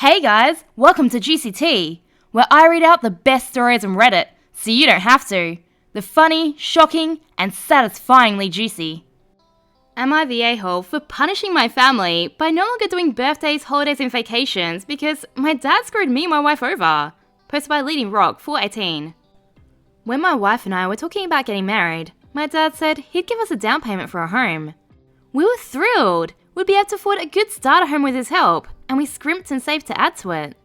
Hey guys, welcome to Juicy Tea, where I read out the best stories on Reddit, so you don't have to. The funny, shocking, and satisfyingly juicy. Am I the a-hole for punishing my family by no longer doing birthdays, holidays, and vacations because my dad screwed me and my wife over? Posted by Leading Rock 418. When my wife and I were talking about getting married, my dad said he'd give us a down payment for a home. We were thrilled. We'd be able to afford a good starter home with his help, and we scrimped and saved to add to it.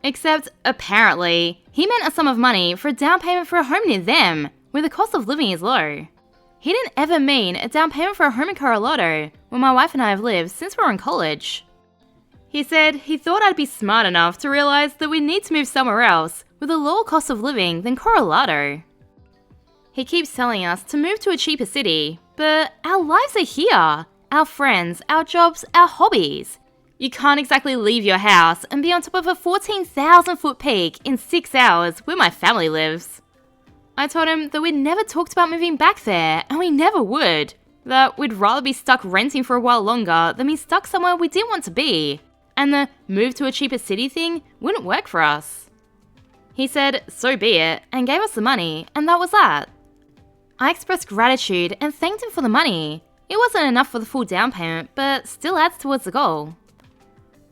Except, apparently, he meant a sum of money for a down payment for a home near them, where the cost of living is low. He didn't ever mean a down payment for a home in Colorado, where my wife and I have lived since we were in college. He said he thought I'd be smart enough to realize that we need to move somewhere else with a lower cost of living than Colorado. He keeps telling us to move to a cheaper city, but our lives are here. Our friends, our jobs, our hobbies. You can't exactly leave your house and be on top of a 14,000 foot peak in 6 hours where my family lives. I told him that we'd never talked about moving back there, and we never would. That we'd rather be stuck renting for a while longer than be stuck somewhere we didn't want to be. And the move to a cheaper city thing wouldn't work for us. He said, so be it, and gave us the money, and that was that. I expressed gratitude and thanked him for the money. It wasn't enough for the full down payment, but still adds towards the goal.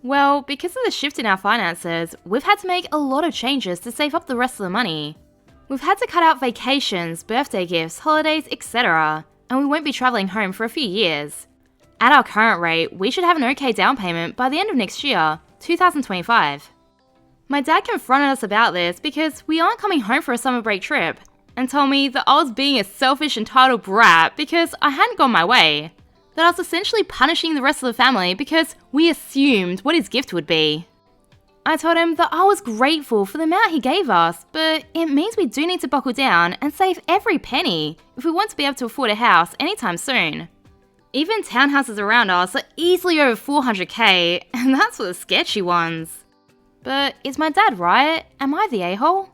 Well, because of the shift in our finances, we've had to make a lot of changes to save up the rest of the money. We've had to cut out vacations, birthday gifts, holidays, etc., and we won't be travelling home for a few years. At our current rate, we should have an okay down payment by the end of next year, 2025. My dad confronted us about this because we aren't coming home for a summer break trip, and told me that I was being a selfish, entitled brat because I hadn't gone my way. That I was essentially punishing the rest of the family because we assumed what his gift would be. I told him that I was grateful for the amount he gave us, but it means we do need to buckle down and save every penny if we want to be able to afford a house anytime soon. Even townhouses around us are easily over 400k, and that's for the sketchy ones. But is my dad right? Am I the a-hole?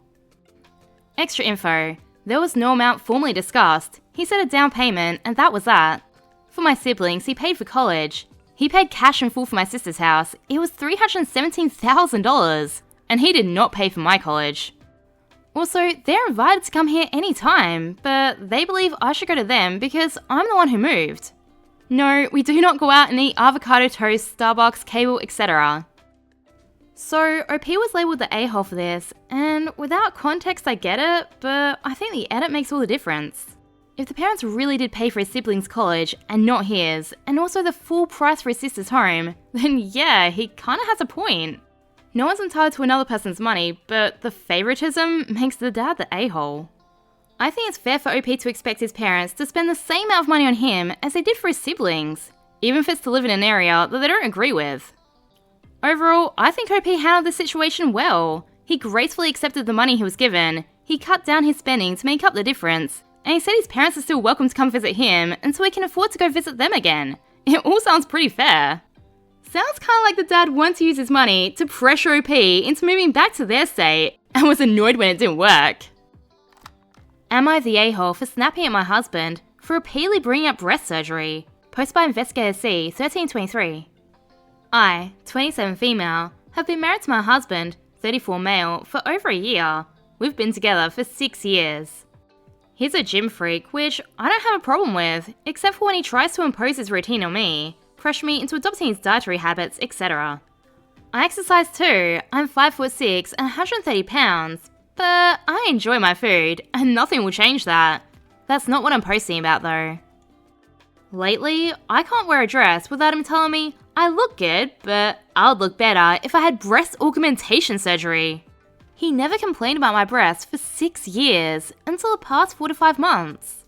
Extra info. There was no amount formally discussed. He said a down payment, and that was that. For my siblings, he paid for college. He paid cash in full for my sister's house. It was $317,000, and he did not pay for my college. Also, they're invited to come here anytime, but they believe I should go to them because I'm the one who moved. No, we do not go out and eat avocado toast, Starbucks, cable, etc. So, OP was labelled the a-hole for this, and without context I get it, but I think the edit makes all the difference. If the parents really did pay for his siblings' college and not his, and also the full price for his sister's home, then yeah, he kinda has a point. No one's entitled to another person's money, but the favoritism makes the dad the a-hole. I think it's fair for OP to expect his parents to spend the same amount of money on him as they did for his siblings, even if it's to live in an area that they don't agree with. Overall, I think OP handled the situation well. He gracefully accepted the money he was given, he cut down his spending to make up the difference, and he said his parents are still welcome to come visit him until he can afford to go visit them again. It all sounds pretty fair. Sounds kinda like the dad wanted to use his money to pressure OP into moving back to their state, and was annoyed when it didn't work. Am I the a-hole for snapping at my husband for repeatedly bringing up breast surgery? Posted by Investigator C, 1323. I, 27 female, have been married to my husband, 34 male, for over a year. We've been together for 6 years. He's a gym freak, which I don't have a problem with, except for when he tries to impose his routine on me, pressure me into adopting his dietary habits, etc. I exercise too. I'm 5'6" and 130 pounds, but I enjoy my food, and nothing will change that. That's not what I'm posting about though. Lately, I can't wear a dress without him telling me I look good, but I would look better if I had breast augmentation surgery. He never complained about my breasts for 6 years, until the past 4 to 5 months.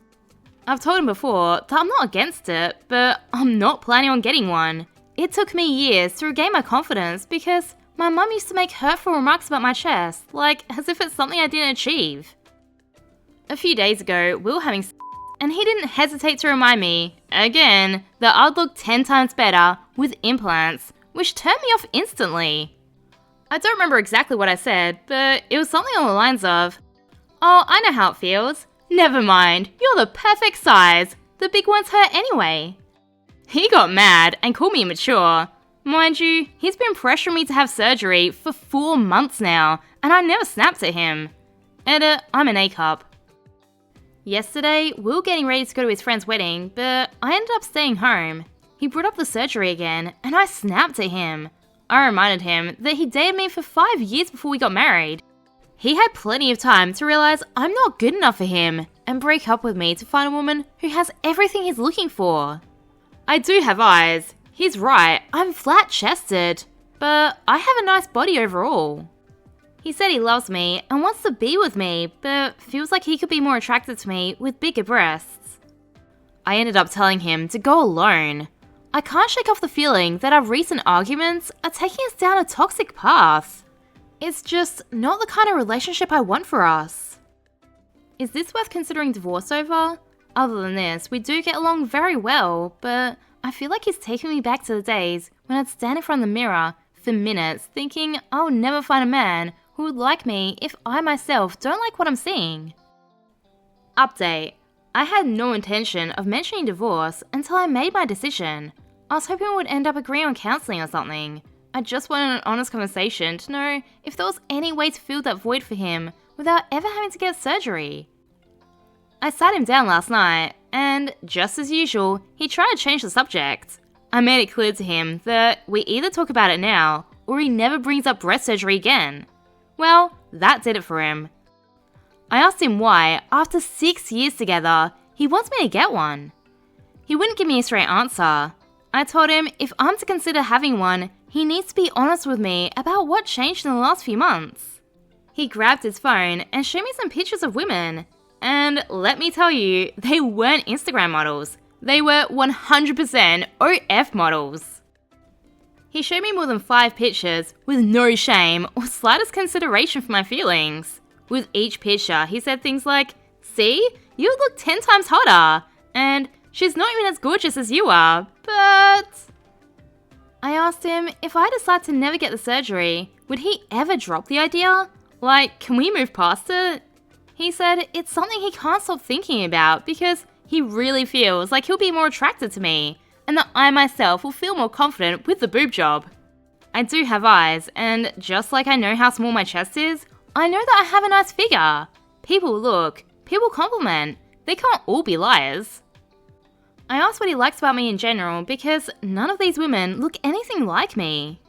I've told him before that I'm not against it, but I'm not planning on getting one. It took me years to regain my confidence because my mum used to make hurtful remarks about my chest, like as if it's something I didn't achieve. A few days ago, we were having and he didn't hesitate to remind me, again, that I'd look 10 times better with implants, which turned me off instantly. I don't remember exactly what I said, but it was something along the lines of, "Oh, I know how it feels. Never mind, you're the perfect size. The big ones hurt anyway." He got mad and called me immature. Mind you, he's been pressuring me to have surgery for 4 months now, and I never snapped at him. Edit, I'm an A-cup. Yesterday, we were getting ready to go to his friend's wedding, but I ended up staying home. He brought up the surgery again, and I snapped at him. I reminded him that he dated me for 5 years before we got married. He had plenty of time to realize I'm not good enough for him, and break up with me to find a woman who has everything he's looking for. I do have eyes. He's right, I'm flat-chested, but I have a nice body overall. He said he loves me and wants to be with me, but feels like he could be more attracted to me with bigger breasts. I ended up telling him to go alone. I can't shake off the feeling that our recent arguments are taking us down a toxic path. It's just not the kind of relationship I want for us. Is this worth considering divorce over? Other than this, we do get along very well, but I feel like he's taking me back to the days when I'd stand in front of the mirror for minutes thinking I'll never find a man who would like me if I myself don't like what I'm seeing. Update. I had no intention of mentioning divorce until I made my decision. I was hoping we would end up agreeing on counselling or something. I just wanted an honest conversation to know if there was any way to fill that void for him without ever having to get surgery. I sat him down last night, and just as usual, he tried to change the subject. I made it clear to him that we either talk about it now, or he never brings up breast surgery again. Well, that did it for him. I asked him why, after 6 years together, he wants me to get one. He wouldn't give me a straight answer. I told him if I'm to consider having one, he needs to be honest with me about what changed in the last few months. He grabbed his phone and showed me some pictures of women. And let me tell you, they weren't Instagram models. They were 100% OF models. He showed me more than 5 pictures with no shame or slightest consideration for my feelings. With each picture, he said things like, "See, you would look 10 times hotter," and "she's not even as gorgeous as you are, but..." I asked him if I decide to never get the surgery, would he ever drop the idea? Like, can we move past it? He said it's something he can't stop thinking about because he really feels like he'll be more attracted to me, and that I myself will feel more confident with the boob job. I do have eyes, and just like I know how small my chest is, I know that I have a nice figure. People look, people compliment, they can't all be liars. I asked what he likes about me in general because none of these women look anything like me.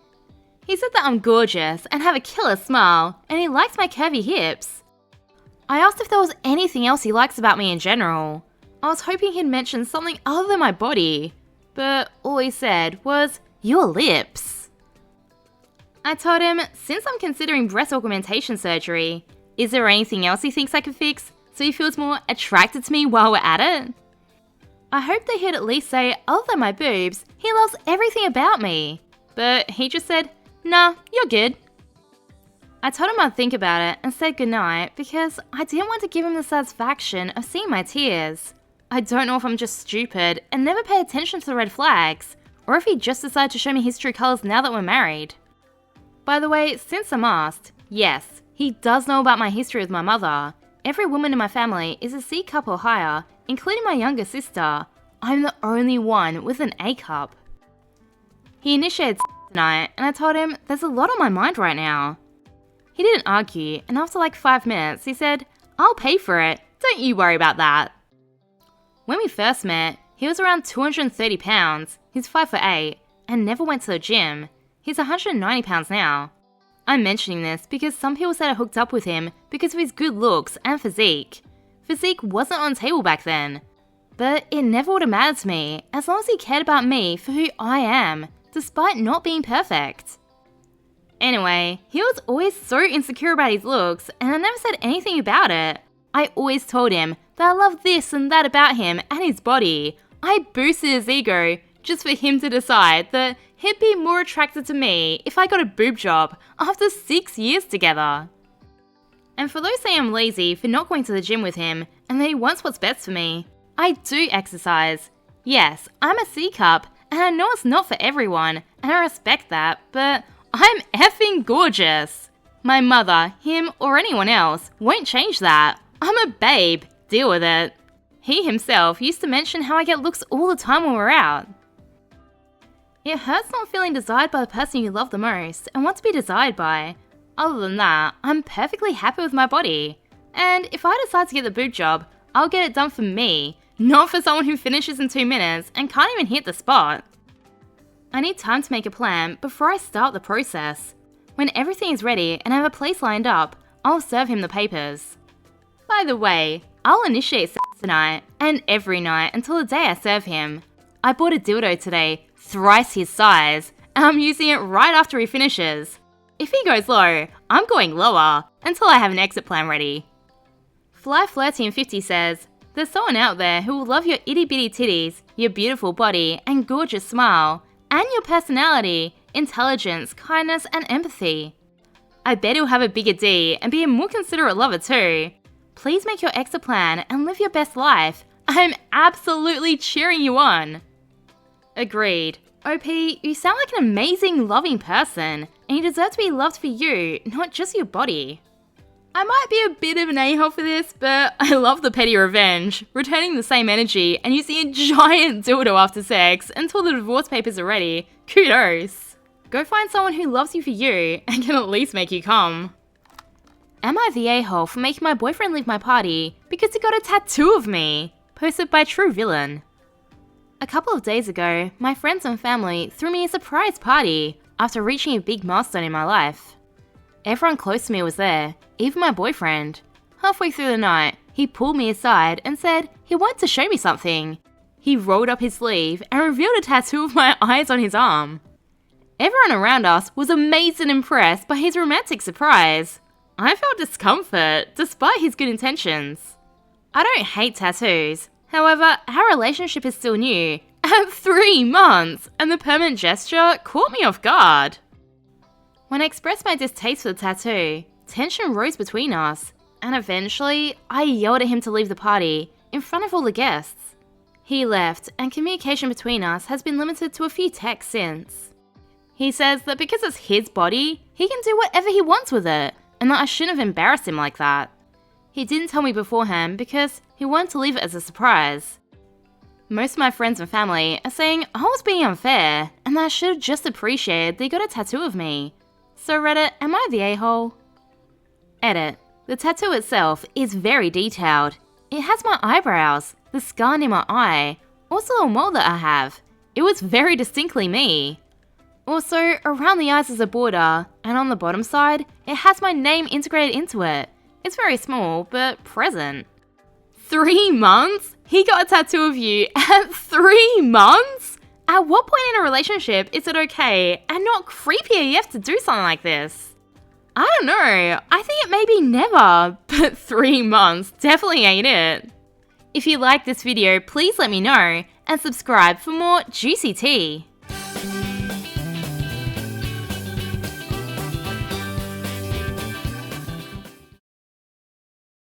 He said that I'm gorgeous and have a killer smile, and he likes my curvy hips. I asked if there was anything else he likes about me in general. I was hoping he'd mention something other than my body, but all he said was, "Your lips." I told him, since I'm considering breast augmentation surgery, is there anything else he thinks I could fix so he feels more attracted to me while we're at it? I hoped that he'd at least say, other than my boobs, he loves everything about me. But he just said, "Nah, you're good." I told him I'd think about it and said goodnight because I didn't want to give him the satisfaction of seeing my tears. I don't know if I'm just stupid and never pay attention to the red flags, or if he just decided to show me his true colours now that we're married. By the way, since I'm asked, yes, he does know about my history with my mother. Every woman in my family is a C cup or higher, including my younger sister. I'm the only one with an A cup. He initiated tonight, and I told him there's a lot on my mind right now. He didn't argue, and after like 5 minutes, he said, "I'll pay for it, don't you worry about that." When we first met, he was around 230 pounds, he's 5'8", and never went to the gym. He's 190 pounds now. I'm mentioning this because some people said I hooked up with him because of his good looks and physique. Physique wasn't on the table back then. But it never would have mattered to me, as long as he cared about me for who I am, despite not being perfect. Anyway, he was always so insecure about his looks, and I never said anything about it. I always told him that I loved this and that about him and his body. I boosted his ego just for him to decide that he'd be more attracted to me if I got a boob job after 6 years together. And for those saying I'm lazy for not going to the gym with him and that he wants what's best for me, I do exercise. Yes, I'm a C cup, and I know it's not for everyone, and I respect that, but I'm effing gorgeous. My mother, him, or anyone else won't change that. I'm a babe, deal with it. He himself used to mention how I get looks all the time when we're out. It hurts not feeling desired by the person you love the most and want to be desired by. Other than that, I'm perfectly happy with my body. And if I decide to get the boob job, I'll get it done for me, not for someone who finishes in 2 minutes and can't even hit the spot. I need time to make a plan before I start the process. When everything is ready and I have a place lined up, I'll serve him the papers. By the way, I'll initiate sex tonight and every night until the day I serve him. I bought a dildo today, thrice his size, and I'm using it right after he finishes. If he goes low, I'm going lower until I have an exit plan ready. Fly Flirty in 50 says, there's someone out there who will love your itty bitty titties, your beautiful body and gorgeous smile, and your personality, intelligence, kindness and empathy. I bet he'll have a bigger D and be a more considerate lover too. Please make your exit plan and live your best life. I'm absolutely cheering you on. Agreed. OP, you sound like an amazing, loving person, and you deserve to be loved for you, not just your body. I might be a bit of an a-hole for this, but I love the petty revenge, returning the same energy and using a giant dildo after sex until the divorce papers are ready. Kudos. Go find someone who loves you for you and can at least make you come. Am I the a-hole for making my boyfriend leave my party because he got a tattoo of me? Posted by True Villain. A couple of days ago, my friends and family threw me a surprise party after reaching a big milestone in my life. Everyone close to me was there, even my boyfriend. Halfway through the night, he pulled me aside and said he wanted to show me something. He rolled up his sleeve and revealed a tattoo of my eyes on his arm. Everyone around us was amazed and impressed by his romantic surprise. I felt discomfort despite his good intentions. I don't hate tattoos. However, our relationship is still new, at 3 months, and the permanent gesture caught me off guard. When I expressed my distaste for the tattoo, tension rose between us, and eventually, I yelled at him to leave the party, in front of all the guests. He left, and communication between us has been limited to a few texts since. He says that because it's his body, he can do whatever he wants with it, and that I shouldn't have embarrassed him like that. He didn't tell me beforehand because he wanted to leave it as a surprise. Most of my friends and family are saying I was being unfair, and that I should have just appreciated they got a tattoo of me. So Reddit, am I the a-hole? Edit. The tattoo itself is very detailed. It has my eyebrows, the scar near my eye, also a mole that I have. It was very distinctly me. Also, around the eyes is a border, and on the bottom side, it has my name integrated into it. It's very small, but present. 3 months? He got a tattoo of you at 3 months? At what point in a relationship is it okay and not creepy AF to do something like this? I don't know, I think it may be never, but 3 months definitely ain't it. If you like this video, please let me know and subscribe for more juicy tea.